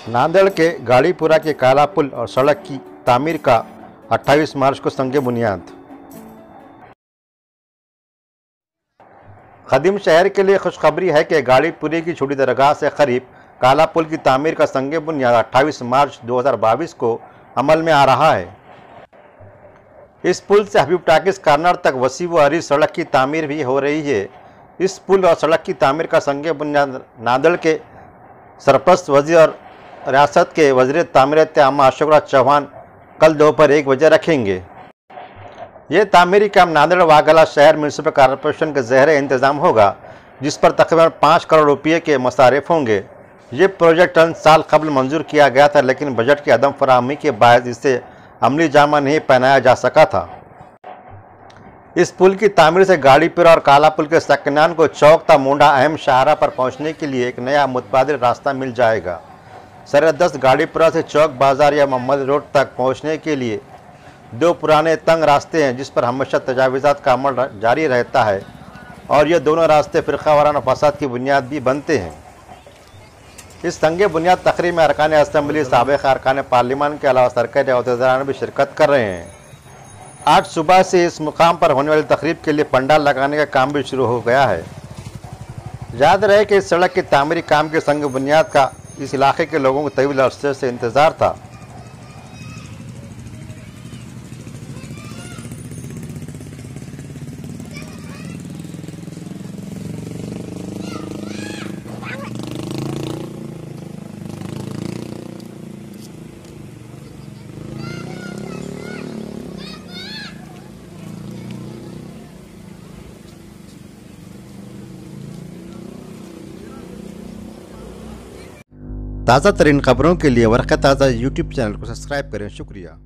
नांदेड़ के गाड़ीपुरा के काला पुल और सड़क की तामीर का 28 मार्च को संग बुनियाद। खदीम शहर के लिए खुशखबरी है कि गाड़ीपुरी की छोटी दरगाह से करीब काला पुल की तामीर का संग बुनियाद 28 मार्च 2022 को अमल में आ रहा है। इस पुल से हबीब टाकिस कार्नर तक वसी व अरीज सड़क की तामीर भी हो रही है। इस पुल और सड़क की तामीर का संग बुनियाद नांदेड़ के सरपरस्त वजीर और रियासत के वज़ीर तामीरात आमा अशोक राज चौहान कल दोपहर 1 बजे रखेंगे। ये तामीरी काम नांदेड़ वाघला शहर म्यूनसिपल कॉरपोरेशन के ज़हरे इंतज़ाम होगा, जिस पर तकरीबन 5 करोड़ रुपये के मसारिफ होंगे। ये प्रोजेक्ट चंद साल कबल मंजूर किया गया था, लेकिन बजट की अदम फराहमी के बायस इसे अमली जामा नहीं पहनाया जा सका था। इस पुल की तामीर से गाड़ीपुरा और काला पुल के सकनान को चौक मुंडा अहम शाहरा पर पहुंचने के लिए एक नया मुतबादिल रास्ता मिल जाएगा। सरदस्त गाड़ीपुरा से चौक बाजार या मोहम्मद रोड तक पहुंचने के लिए 2 पुराने तंग रास्ते हैं, जिस पर हमेशा तजावीज़ात का अमल जारी रहता है और ये दोनों रास्ते फ़िरक़ा वाराना फसाद की बुनियाद भी बनते हैं। इस संग बुनियाद तकरीब में अरकान असम्बली, साबिक़ अरकान पार्लिमान के अलावा सरकारी अहदेदारान भी शिरकत कर रहे हैं। आज सुबह से इस मुकाम पर होने वाली तकरीब के लिए पंडाल लगाने का काम भी शुरू हो गया है। याद रहे कि इस सड़क की तामीरी काम के संग बुनियाद का इस इलाके के लोगों को तवील अरसे से इंतज़ार था। ताज़ा तरीन खबरों के लिए वर्क़ ताज़ा यूट्यूब चैनल को सब्सक्राइब करें। शुक्रिया।